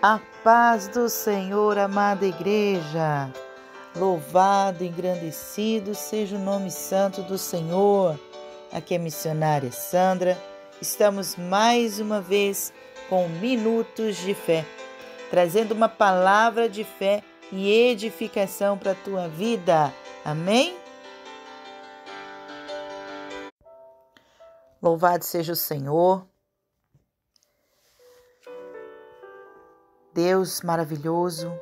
A paz do Senhor, amada igreja. Louvado e engrandecido seja o nome santo do Senhor. Aqui é a missionária Sandra. Estamos mais uma vez com Minutos de Fé, trazendo uma palavra de fé e edificação para a tua vida. Amém? Louvado seja o Senhor. Deus maravilhoso,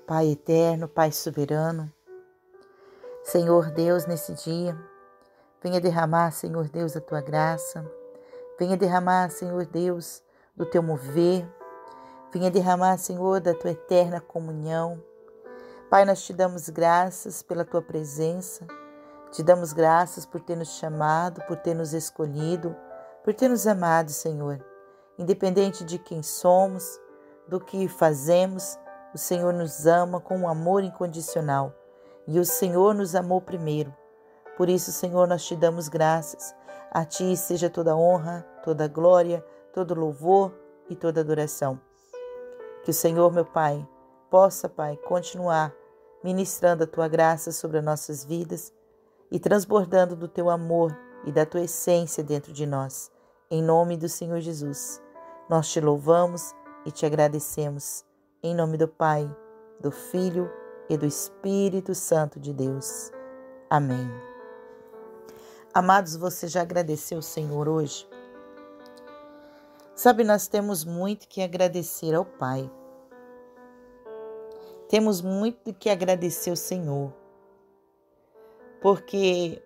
Pai eterno, Pai soberano, Senhor Deus, nesse dia, venha derramar, Senhor Deus, a tua graça, venha derramar, Senhor Deus, do teu mover, venha derramar, Senhor, da tua eterna comunhão. Pai, nós te damos graças pela tua presença, te damos graças por ter nos chamado, por ter nos escolhido, por ter nos amado, Senhor. Independente de quem somos, do que fazemos, o Senhor nos ama com um amor incondicional. E o Senhor nos amou primeiro. Por isso, Senhor, nós te damos graças. A ti seja toda honra, toda glória, todo louvor e toda adoração. Que o Senhor, meu Pai, possa, Pai, continuar ministrando a tua graça sobre as nossas vidas e transbordando do teu amor e da tua essência dentro de nós. Em nome do Senhor Jesus, nós te louvamos e te agradecemos. Em nome do Pai, do Filho e do Espírito Santo de Deus. Amém. Amados, você já agradeceu o Senhor hoje? Sabe, nós temos muito que agradecer ao Pai. Temos muito que agradecer ao Senhor. Porque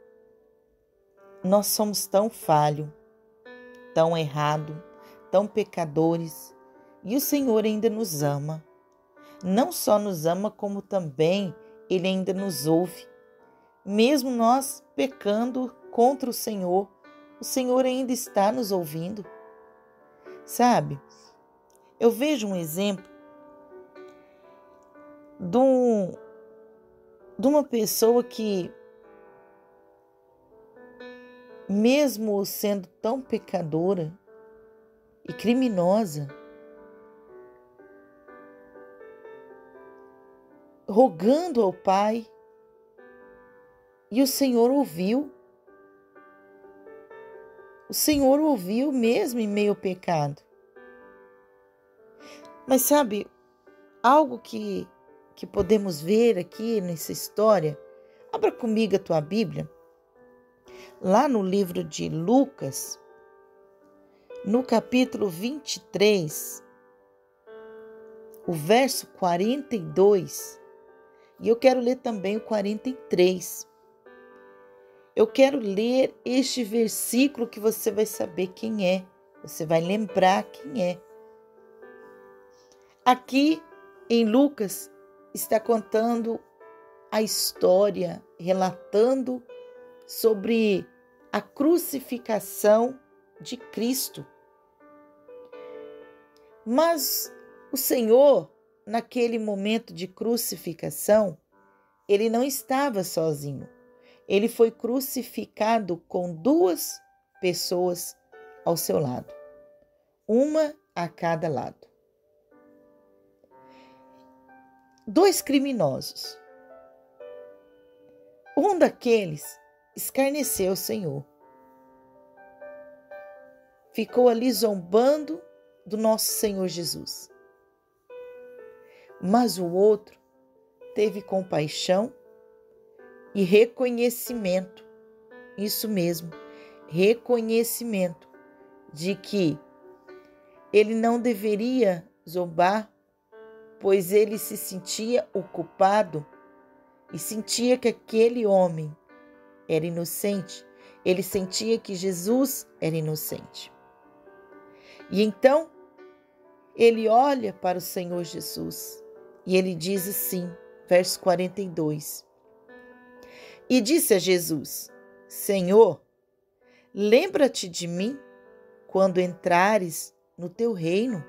nós somos tão falhos, tão errados, tão pecadores, e o Senhor ainda nos ama. Não só nos ama, como também Ele ainda nos ouve. Mesmo nós pecando contra o Senhor ainda está nos ouvindo. Sabe, eu vejo um exemplo de uma pessoa que, mesmo sendo tão pecadora e criminosa, rogando ao Pai, e o Senhor ouviu. O Senhor ouviu mesmo em meio ao pecado. Mas sabe, algo que podemos ver aqui nessa história, abra comigo a tua Bíblia, lá no livro de Lucas, no capítulo 23, o verso 42, e eu quero ler também o 43. Eu quero ler este versículo que você vai saber quem é, você vai lembrar quem é. Aqui em Lucas está contando a história, relatando sobre a crucificação de Cristo. Mas o Senhor, naquele momento de crucificação, Ele não estava sozinho. Ele foi crucificado com duas pessoas ao seu lado, uma a cada lado. Dois criminosos. Um daqueles escarneceu o Senhor. Ficou ali zombando do nosso Senhor Jesus. Mas o outro teve compaixão e reconhecimento. Isso mesmo, reconhecimento de que ele não deveria zombar, pois ele se sentia o culpado e sentia que aquele homem era inocente. Ele sentia que Jesus era inocente. E então, ele olha para o Senhor Jesus e ele diz assim, verso 42. E disse a Jesus: Senhor, lembra-te de mim quando entrares no teu reino.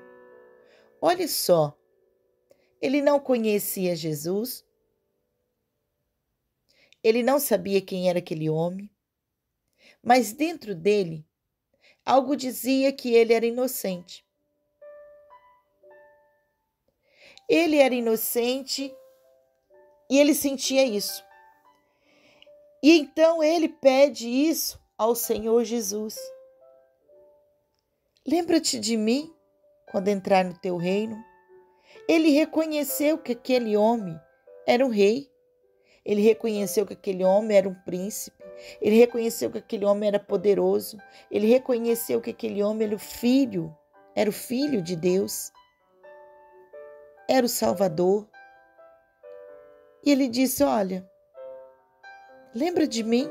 Olha só, ele não conhecia Jesus, ele não sabia quem era aquele homem, mas dentro dele, algo dizia que ele era inocente. Ele era inocente e ele sentia isso. E então ele pede isso ao Senhor Jesus. Lembra-te de mim quando entrar no teu reino. Ele reconheceu que aquele homem era um rei. Ele reconheceu que aquele homem era um príncipe. Ele reconheceu que aquele homem era poderoso. Ele reconheceu que aquele homem era o filho de Deus. Era o Salvador. E ele disse, olha, lembra de mim?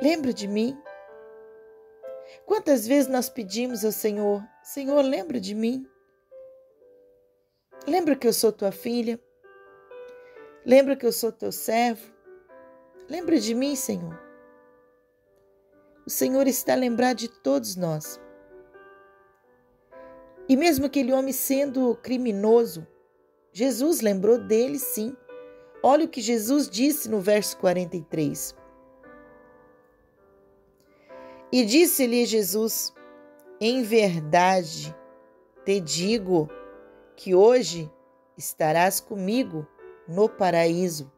Lembra de mim? Quantas vezes nós pedimos ao Senhor, Senhor, lembra de mim? Lembra que eu sou tua filha? Lembra que eu sou teu servo? Lembra de mim, Senhor? O Senhor está a lembrar de todos nós. E mesmo aquele homem sendo criminoso, Jesus lembrou dele, sim. Olha o que Jesus disse no verso 43. E disse-lhe Jesus, em verdade te digo que hoje estarás comigo no paraíso.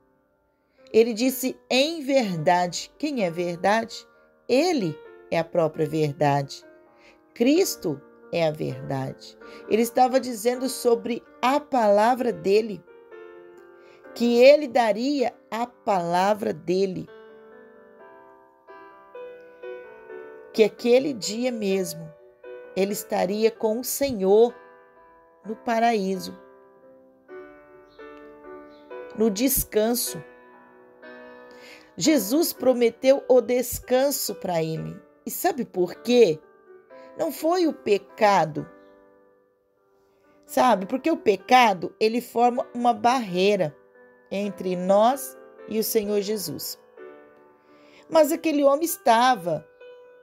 Ele disse em verdade. Quem é verdade? Ele é a própria verdade. Cristo é a verdade. Ele estava dizendo sobre a palavra dele, que ele daria a palavra dele. Que aquele dia mesmo ele estaria com o Senhor no paraíso, no descanso. Jesus prometeu o descanso para ele. E sabe por quê? Não foi o pecado. Sabe? Porque o pecado, ele forma uma barreira entre nós e o Senhor Jesus. Mas aquele homem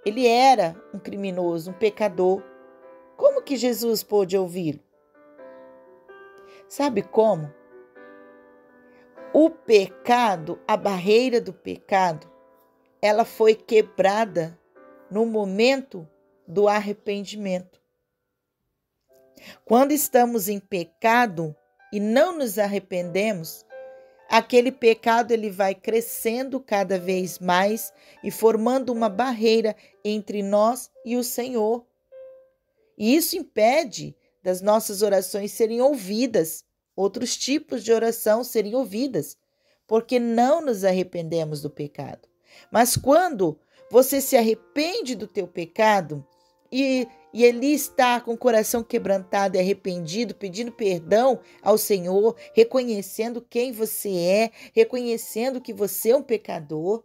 ele era um criminoso, um pecador. Como que Jesus pôde ouvi-lo? Sabe como? O pecado, a barreira do pecado, ela foi quebrada no momento do arrependimento. Quando estamos em pecado e não nos arrependemos, aquele pecado ele vai crescendo cada vez mais e formando uma barreira entre nós e o Senhor. E isso impede das nossas orações serem ouvidas, outros tipos de oração serem ouvidas, porque não nos arrependemos do pecado. Mas quando você se arrepende do teu pecado e ele está com o coração quebrantado e arrependido, pedindo perdão ao Senhor, reconhecendo quem você é, reconhecendo que você é um pecador,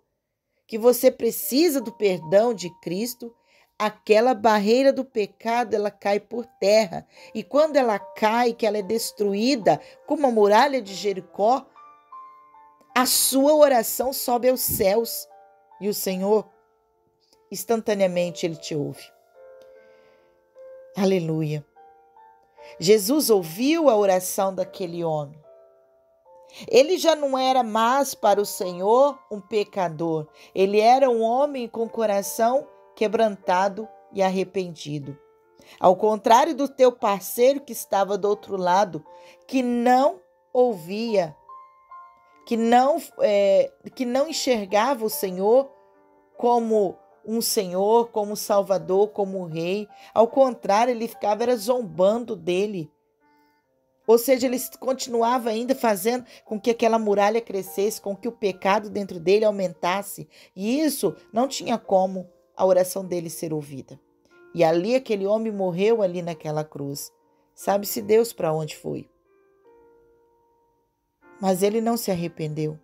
que você precisa do perdão de Cristo, aquela barreira do pecado, ela cai por terra. E quando ela cai, que ela é destruída, como a muralha de Jericó, a sua oração sobe aos céus. E o Senhor, instantaneamente, Ele te ouve. Aleluia. Jesus ouviu a oração daquele homem. Ele já não era mais para o Senhor um pecador. Ele era um homem com coração quebrantado e arrependido. Ao contrário do teu parceiro que estava do outro lado, que não ouvia, que não enxergava o Senhor como um Senhor, como Salvador, como Rei. Ao contrário, ele ficava zombando dele. Ou seja, ele continuava ainda fazendo com que aquela muralha crescesse, com que o pecado dentro dele aumentasse. E isso não tinha como a oração dele ser ouvida. E ali aquele homem morreu ali naquela cruz. Sabe-se Deus para onde foi. Mas ele não se arrependeu.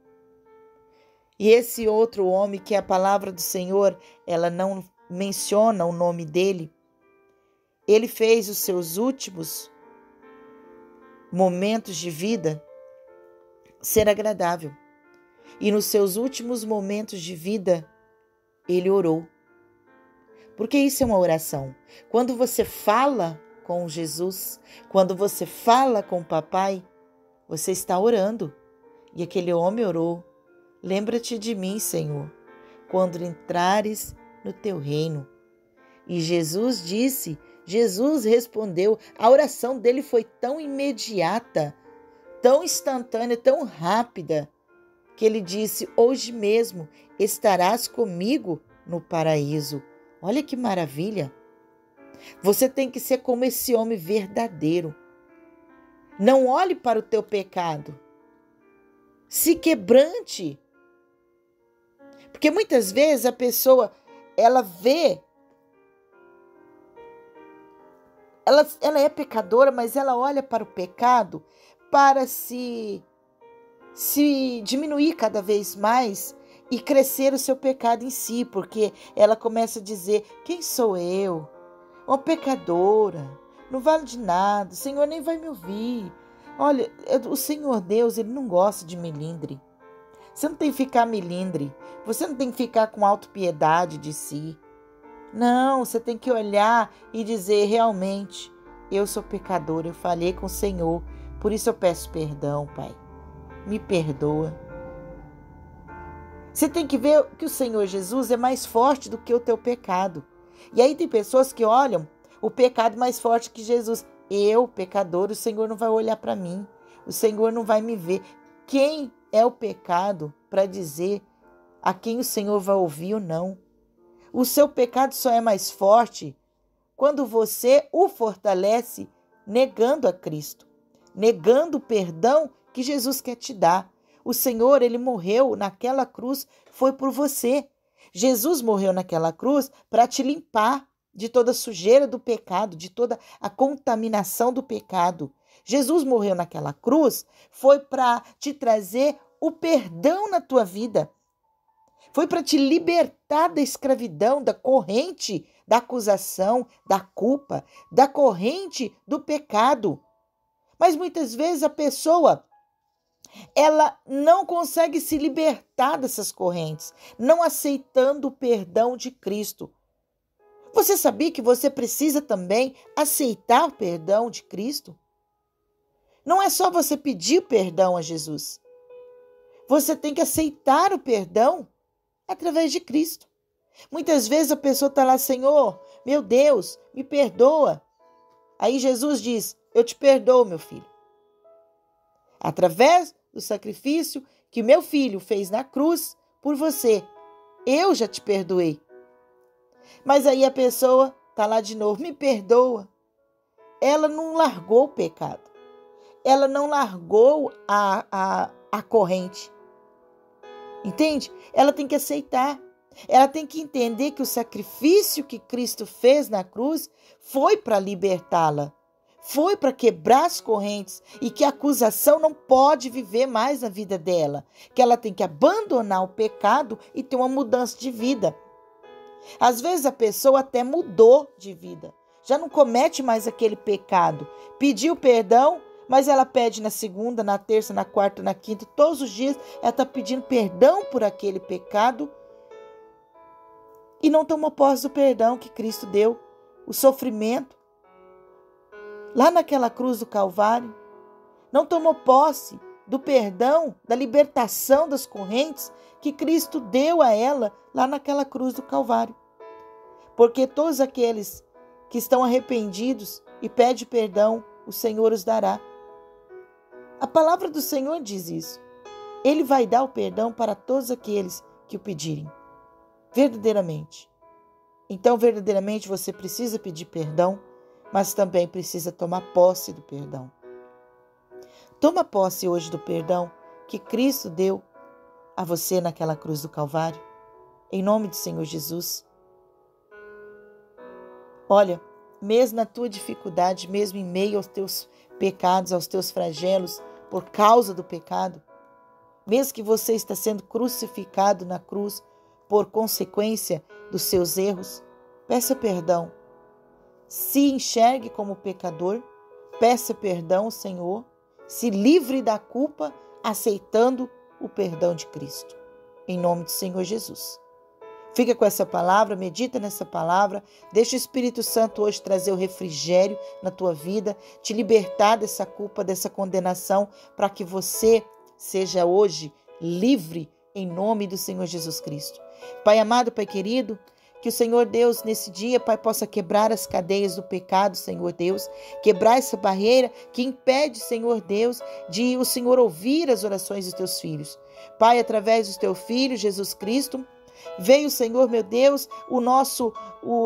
E esse outro homem, que a palavra do Senhor, ela não menciona o nome dele, ele fez os seus últimos momentos de vida ser agradável. E nos seus últimos momentos de vida, ele orou. Porque isso é uma oração. Quando você fala com Jesus, quando você fala com o papai, você está orando. E aquele homem orou. Lembra-te de mim, Senhor, quando entrares no teu reino. E Jesus disse Jesus respondeu. A oração dele foi tão imediata, tão instantânea, tão rápida, que ele disse: hoje mesmo estarás comigo no paraíso. Olha que maravilha! Você tem que ser como esse homem verdadeiro. Não olhe para o teu pecado. Se quebrante. Porque muitas vezes a pessoa, ela vê, ela é pecadora, mas ela olha para o pecado para se diminuir cada vez mais e crescer o seu pecado em si, porque ela começa a dizer: quem sou eu? Uma pecadora, não vale de nada, o Senhor nem vai me ouvir. Olha, o Senhor Deus, Ele não gosta de melindre. Você não tem que ficar melindre, você não tem que ficar com autopiedade de si. Não, você tem que olhar e dizer: realmente, eu sou pecadora, eu falhei com o Senhor, por isso eu peço perdão, Pai. Me perdoa. Você tem que ver que o Senhor Jesus é mais forte do que o teu pecado. E aí tem pessoas que olham o pecado mais forte que Jesus. Eu, pecador, o Senhor não vai olhar para mim. O Senhor não vai me ver. Quem é o pecado para dizer a quem o Senhor vai ouvir ou não? O seu pecado só é mais forte quando você o fortalece negando a Cristo, negando o perdão que Jesus quer te dar. O Senhor, Ele morreu naquela cruz, foi por você. Jesus morreu naquela cruz para te limpar de toda a sujeira do pecado, de toda a contaminação do pecado. Jesus morreu naquela cruz, foi para te trazer o perdão na tua vida. Foi para te libertar da escravidão, da corrente, da acusação, da culpa, da corrente do pecado. Mas muitas vezes a pessoa, ela não consegue se libertar dessas correntes, não aceitando o perdão de Cristo. Você sabia que você precisa também aceitar o perdão de Cristo? Não é só você pedir perdão a Jesus. Você tem que aceitar o perdão através de Cristo. Muitas vezes a pessoa está lá: Senhor, meu Deus, me perdoa. Aí Jesus diz: eu te perdoo, meu filho. Através do sacrifício que meu filho fez na cruz por você, eu já te perdoei. Mas aí a pessoa está lá de novo: me perdoa. Ela não largou o pecado. Ela não largou a corrente. Entende? Ela tem que aceitar. Ela tem que entender que o sacrifício que Cristo fez na cruz foi para libertá-la. Foi para quebrar as correntes e que a acusação não pode viver mais na vida dela. Que ela tem que abandonar o pecado e ter uma mudança de vida. Às vezes a pessoa até mudou de vida. Já não comete mais aquele pecado. Pediu perdão, mas ela pede na segunda, na terça, na quarta, na quinta, todos os dias ela está pedindo perdão por aquele pecado e não tomou posse do perdão que Cristo deu, o sofrimento. Lá naquela cruz do Calvário, não tomou posse do perdão, da libertação das correntes que Cristo deu a ela lá naquela cruz do Calvário. Porque todos aqueles que estão arrependidos e pedem perdão, o Senhor os dará. A palavra do Senhor diz isso. Ele vai dar o perdão para todos aqueles que o pedirem. Verdadeiramente. Então, verdadeiramente, você precisa pedir perdão, mas também precisa tomar posse do perdão. Toma posse hoje do perdão que Cristo deu a você naquela cruz do Calvário, em nome do Senhor Jesus. Olha, mesmo na tua dificuldade, mesmo em meio aos teus pecados, aos teus flagelos, por causa do pecado, mesmo que você está sendo crucificado na cruz por consequência dos seus erros, peça perdão. Se enxergue como pecador, peça perdão ao Senhor, se livre da culpa, aceitando o perdão de Cristo. Em nome do Senhor Jesus. Fica com essa palavra, medita nessa palavra, deixa o Espírito Santo hoje trazer o refrigério na tua vida, te libertar dessa culpa, dessa condenação, para que você seja hoje livre em nome do Senhor Jesus Cristo. Pai amado, Pai querido, Que o Senhor Deus, nesse dia, Pai, possa quebrar as cadeias do pecado, Senhor Deus, quebrar essa barreira que impede, Senhor Deus, de o Senhor ouvir as orações dos teus filhos. Pai, através do teu Filho, Jesus Cristo, veio, Senhor, meu Deus,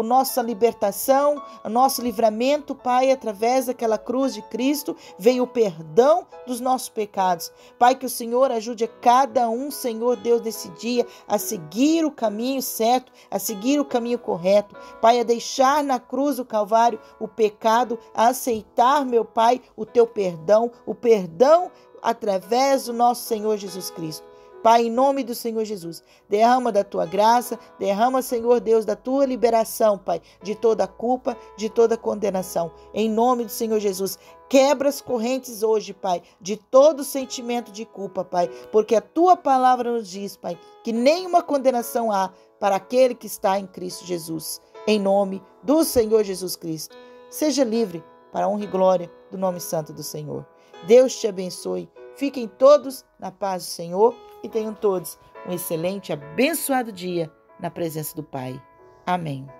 nossa libertação, o nosso livramento, Pai, através daquela cruz de Cristo, veio o perdão dos nossos pecados. Pai, que o Senhor ajude a cada um, Senhor Deus, nesse dia, a seguir o caminho certo, a seguir o caminho correto. Pai, a deixar na cruz do Calvário o pecado, a aceitar, meu Pai, o teu perdão, o perdão através do nosso Senhor Jesus Cristo. Pai, em nome do Senhor Jesus, derrama da tua graça, derrama, Senhor Deus, da tua liberação, Pai, de toda culpa, de toda condenação. Em nome do Senhor Jesus, quebra as correntes hoje, Pai, de todo sentimento de culpa, Pai, porque a tua palavra nos diz, Pai, que nenhuma condenação há para aquele que está em Cristo Jesus. Em nome do Senhor Jesus Cristo. Seja livre para a honra e glória do nome santo do Senhor. Deus te abençoe. Fiquem todos na paz do Senhor e tenham todos um excelente, abençoado dia na presença do Pai. Amém.